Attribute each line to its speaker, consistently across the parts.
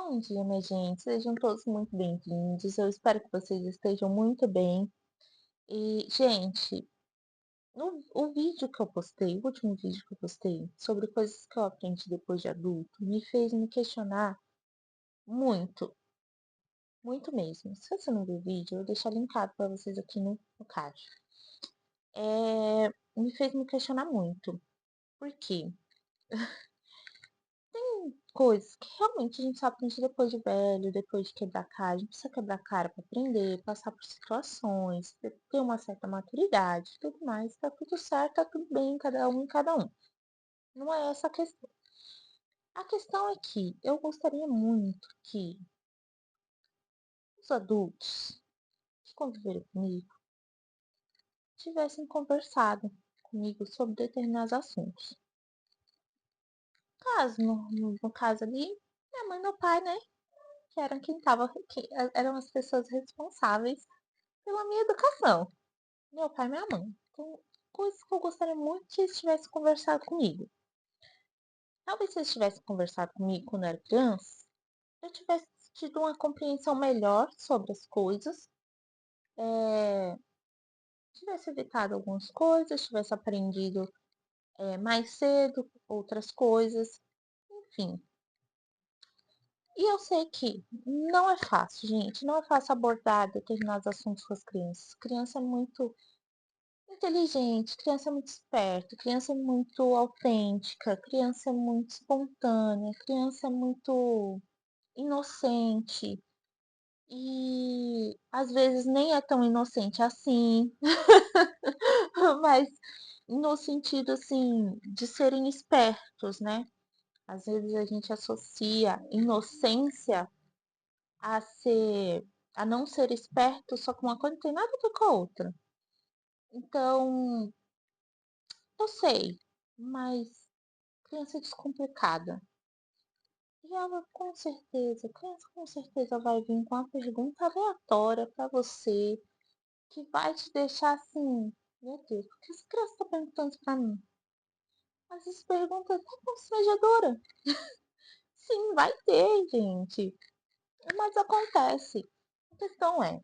Speaker 1: Bom dia, minha gente. Sejam todos muito bem-vindos. Eu espero que vocês estejam muito bem. E, gente, o vídeo que eu postei, o último vídeo que eu postei sobre coisas que eu aprendi depois de adulto, me fez me questionar muito, muito mesmo. Se você não viu o vídeo, eu vou deixar linkado para vocês aqui no card. Me fez me questionar muito. Por quê? Coisas que realmente a gente só aprende depois de velho, depois de quebrar cara. A gente precisa quebrar cara para aprender, passar por situações, ter uma certa maturidade, tudo mais. Tá tudo certo, tá tudo bem, cada um em cada um. Não é essa a questão. A questão é que eu gostaria muito que os adultos que conviveram comigo tivessem conversado comigo sobre determinados assuntos. No caso ali, minha mãe e meu pai, né? Que eram quem tava, eram as pessoas responsáveis pela minha educação, meu pai e minha mãe. Então, coisas que eu gostaria muito que eles tivessem conversado comigo. Talvez se eles tivessem conversado comigo quando eu era criança, eu tivesse tido uma compreensão melhor sobre as coisas, tivesse evitado algumas coisas, tivesse aprendido mais cedo outras coisas, enfim. E eu sei que não é fácil, gente, não é fácil abordar determinados assuntos com as crianças. Criança é muito inteligente, criança é muito esperta, criança é muito autêntica, criança é muito espontânea, criança é muito inocente e às vezes nem é tão inocente assim, mas no sentido assim de serem espertos, né? Às vezes a gente associa inocência a ser, a não ser esperto, só que uma coisa não tem nada a ver com a outra. Então, eu sei, mas criança é descomplicada. E ela criança com certeza vai vir com uma pergunta aleatória pra você, que vai te deixar assim, meu Deus, por que essa criança tá perguntando isso pra mim? Mas essa pergunta é tão constrangedora. Sim, vai ter, gente. Mas acontece. A questão é,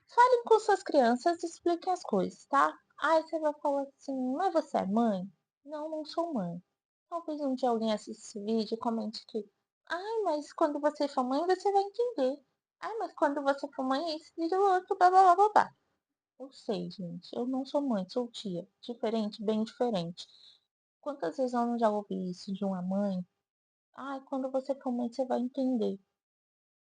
Speaker 1: falem com suas crianças e expliquem as coisas, tá? Aí você vai falar assim, mas você é mãe? Não, não sou mãe. Talvez um dia alguém assista esse vídeo e comente que, ai, mas quando você for mãe, você vai entender. Ai, mas quando você for mãe, isso e o outro, blá, blá, blá, blá, blá. Eu sei, gente, eu não sou mãe, sou tia. Diferente, bem diferente. Quantas vezes eu não já ouvi isso de uma mãe? Ai, quando você for mãe, você vai entender.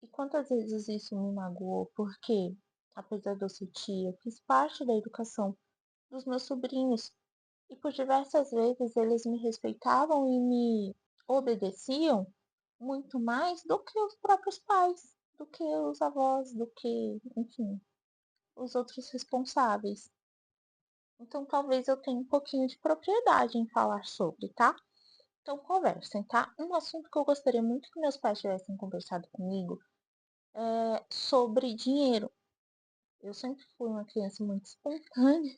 Speaker 1: E quantas vezes isso me magoou, porque, apesar de eu ser tia, eu fiz parte da educação dos meus sobrinhos. E por diversas vezes eles me respeitavam e me obedeciam muito mais do que os próprios pais, do que os avós, do que, enfim, os outros responsáveis. Então talvez eu tenha um pouquinho de propriedade em falar sobre, tá? Então conversem, tá? Um assunto que eu gostaria muito que meus pais tivessem conversado comigo é sobre dinheiro. Eu sempre fui uma criança muito espontânea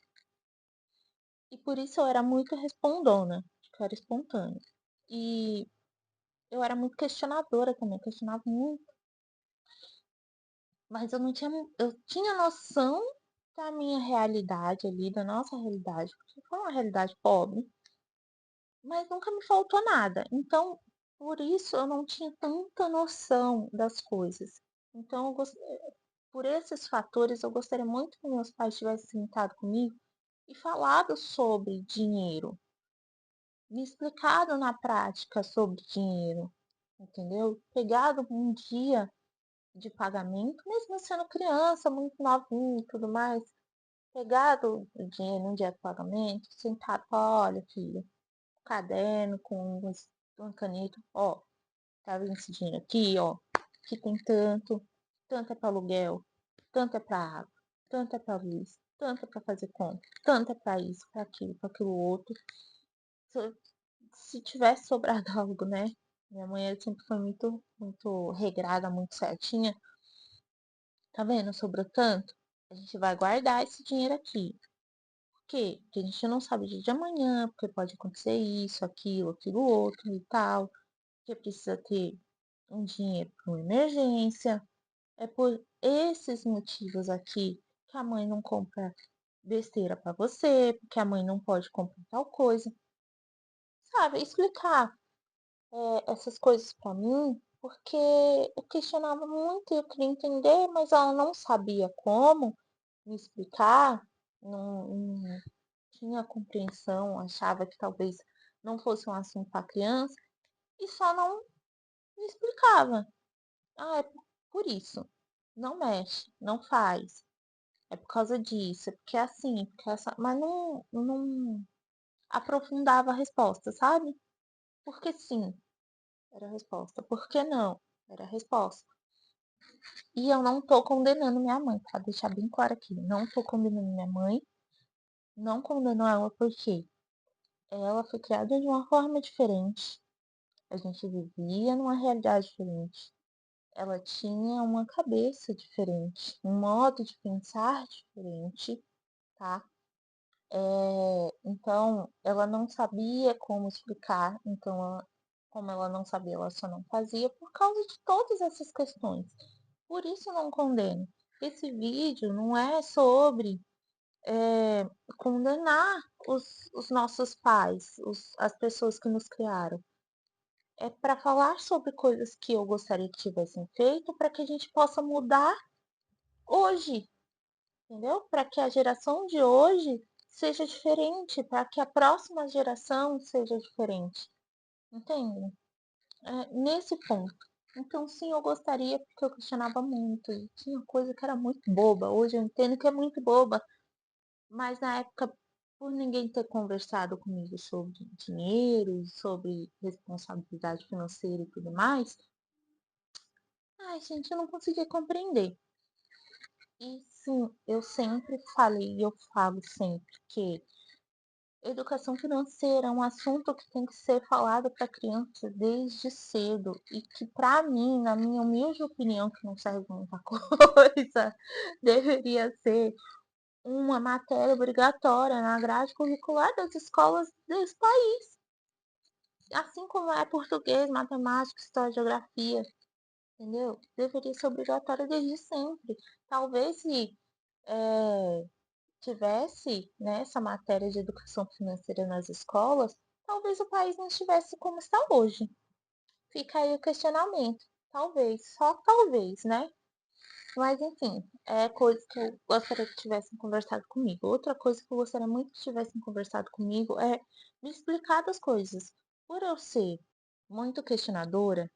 Speaker 1: e por isso eu era muito respondona, porque eu era espontânea. E eu era muito questionadora também, questionava muito, mas eu tinha noção da minha realidade ali, da nossa realidade, porque foi uma realidade pobre, mas nunca me faltou nada. Então, por isso eu não tinha tanta noção das coisas. Então, por esses fatores, eu gostaria muito que meus pais tivessem sentado comigo e falado sobre dinheiro, me explicado na prática sobre dinheiro, entendeu? Pegado um dia de pagamento, mesmo eu sendo criança, muito novinha e tudo mais, pegado o dinheiro no dia do pagamento, sentado, olha, filha, caderno com uma caneta, ó, tá vendo esse dinheiro aqui, ó, aqui tem tanto, tanto é para aluguel, tanto é para água, tanto é para luz, tanto é para fazer compra, tanto é para isso, para aquilo outro. Se, se tivesse sobrado algo, né? Minha mãe ela sempre foi muito, muito regrada, muito certinha. Tá vendo? Sobrou tanto? A gente vai guardar esse dinheiro aqui. Por quê? Porque a gente não sabe o dia de amanhã, porque pode acontecer isso, aquilo, aquilo outro e tal. que precisa ter um dinheiro para uma emergência. É por esses motivos aqui que a mãe não compra besteira para você, porque a mãe não pode comprar tal coisa, sabe? Explicar essas coisas para mim, porque eu questionava muito e eu queria entender, mas ela não sabia como me explicar, não tinha compreensão, achava que talvez não fosse um assunto para criança e só não me explicava. Ah, é por isso. Não mexe, não faz. É por causa disso, é porque é assim, porque é essa... Mas não aprofundava a resposta, sabe? Porque sim, era a resposta. Por que não? Era a resposta. E eu não tô condenando minha mãe, tá? Deixar bem claro aqui. Não tô condenando minha mãe, não condeno ela porque ela foi criada de uma forma diferente. A gente vivia numa realidade diferente. Ela tinha uma cabeça diferente, um modo de pensar diferente, tá? Então, ela não sabia como explicar, então, como ela não sabia, ela só não fazia por causa de todas essas questões. Por isso eu não condeno. Esse vídeo não é sobre condenar os nossos pais, as pessoas que nos criaram. É para falar sobre coisas que eu gostaria que tivessem feito para que a gente possa mudar hoje, entendeu? Para que a geração de hoje seja diferente, para que a próxima geração seja diferente, entende? Nesse ponto. Então, sim, eu gostaria, porque eu questionava muito, e tinha coisa que era muito boba. Hoje eu entendo que é muito boba, mas na época, por ninguém ter conversado comigo sobre dinheiro, sobre responsabilidade financeira e tudo mais, ai, gente, eu não conseguia compreender. E sim, eu sempre falei, e eu falo sempre que educação financeira é um assunto que tem que ser falado para criança desde cedo e que para mim, na minha humilde opinião, que não serve muita coisa, deveria ser uma matéria obrigatória na grade curricular das escolas desse país, assim como é português, matemática, história, geografia, entendeu? Deveria ser obrigatório desde sempre. Talvez se tivesse, né, essa matéria de educação financeira nas escolas, talvez o país não estivesse como está hoje. Fica aí o questionamento. Talvez, só talvez, né? Mas enfim, é coisa que eu gostaria que tivessem conversado comigo. Outra coisa que eu gostaria muito que tivessem conversado comigo é me explicar das coisas. Por eu ser muito questionadora,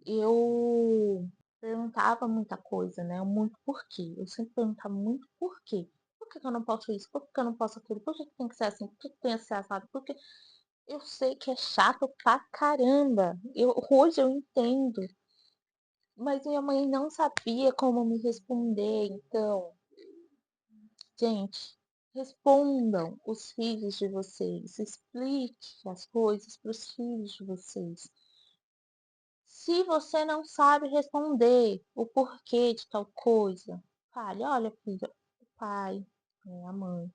Speaker 1: eu perguntava muita coisa, né? Muito porquê. Eu sempre perguntava muito porquê. Por que que eu não posso isso? Por que que eu não posso aquilo? Por que que tem que ser assim? Por que que tem que ser assado? Porque eu sei que é chato pra caramba. Hoje eu entendo. Mas minha mãe não sabia como me responder. Então, gente, respondam os filhos de vocês. Explique as coisas para os filhos de vocês. Se você não sabe responder o porquê de tal coisa, fale, olha, filha, o pai, a mãe,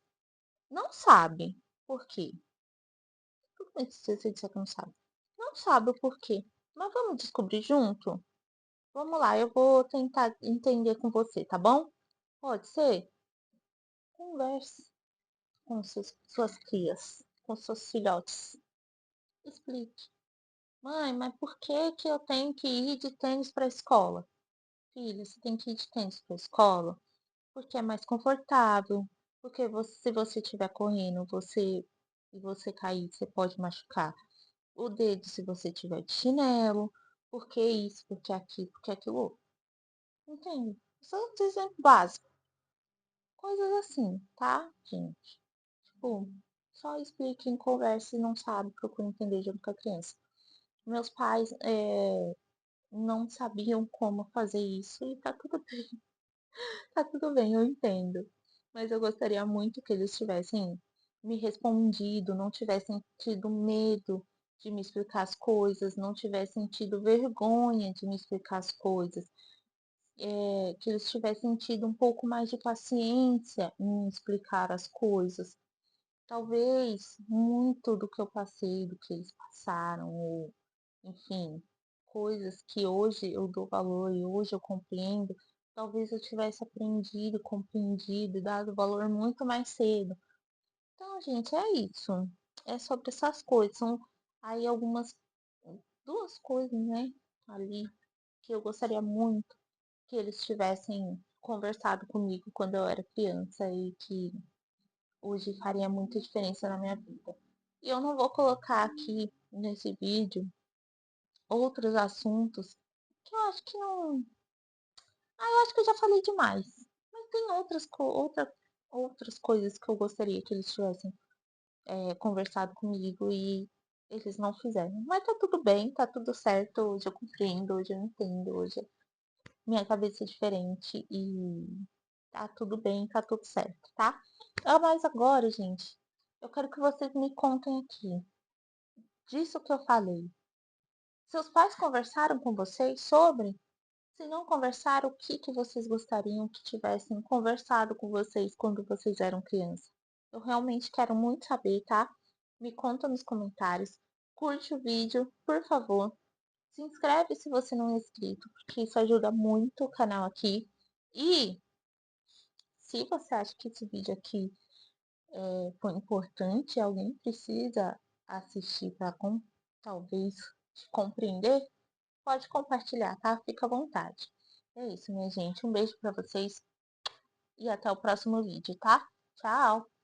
Speaker 1: não sabe por quê. Tudo bem se você disser que não sabe. Não sabe o porquê. Mas vamos descobrir junto? Vamos lá, eu vou tentar entender com você, tá bom? Pode ser? Converse com suas crias, com seus filhotes. Explique. Mãe, mas por que que eu tenho que ir de tênis para a escola? Filha, você tem que ir de tênis para a escola porque é mais confortável, porque se você estiver correndo, e você cair, você pode machucar o dedo se você tiver de chinelo, porque isso, porque aquilo, porque aquilo outro. Entende? Só um exemplo básico. Coisas assim, tá, gente? Tipo, só explique em conversa e não sabe, procura entender junto com a criança. Meus pais não sabiam como fazer isso e tá tudo bem. Tá tudo bem, eu entendo. Mas eu gostaria muito que eles tivessem me respondido, não tivessem tido medo de me explicar as coisas, não tivessem tido vergonha de me explicar as coisas, que eles tivessem tido um pouco mais de paciência em me explicar as coisas. Talvez muito do que eu passei, do que eles passaram, enfim, coisas que hoje eu dou valor e hoje eu compreendo, talvez eu tivesse aprendido, compreendido, dado valor muito mais cedo. Então, gente, é isso. É sobre essas coisas. São aí algumas, duas coisas, né, ali que eu gostaria muito que eles tivessem conversado comigo quando eu era criança e que hoje faria muita diferença na minha vida. E eu não vou colocar aqui nesse vídeo outros assuntos que eu acho que não. Ah, eu acho que eu já falei demais. Mas tem outras coisas que eu gostaria que eles tivessem conversado comigo e eles não fizeram. Mas tá tudo bem, tá tudo certo. Hoje eu compreendo, hoje eu entendo, hoje minha cabeça é diferente e tá tudo bem, tá tudo certo, tá? Ah, mas agora, gente, eu quero que vocês me contem aqui disso que eu falei. Seus pais conversaram com vocês sobre? Se não conversaram, o que que vocês gostariam que tivessem conversado com vocês quando vocês eram crianças? Eu realmente quero muito saber, tá? Me conta nos comentários. Curte o vídeo, por favor. Se inscreve se você não é inscrito, porque isso ajuda muito o canal aqui. E se você acha que esse vídeo aqui foi importante, alguém precisa assistir para talvez te compreender, pode compartilhar, tá? Fica à vontade. É isso, minha gente. Um beijo para vocês e até o próximo vídeo, tá? Tchau!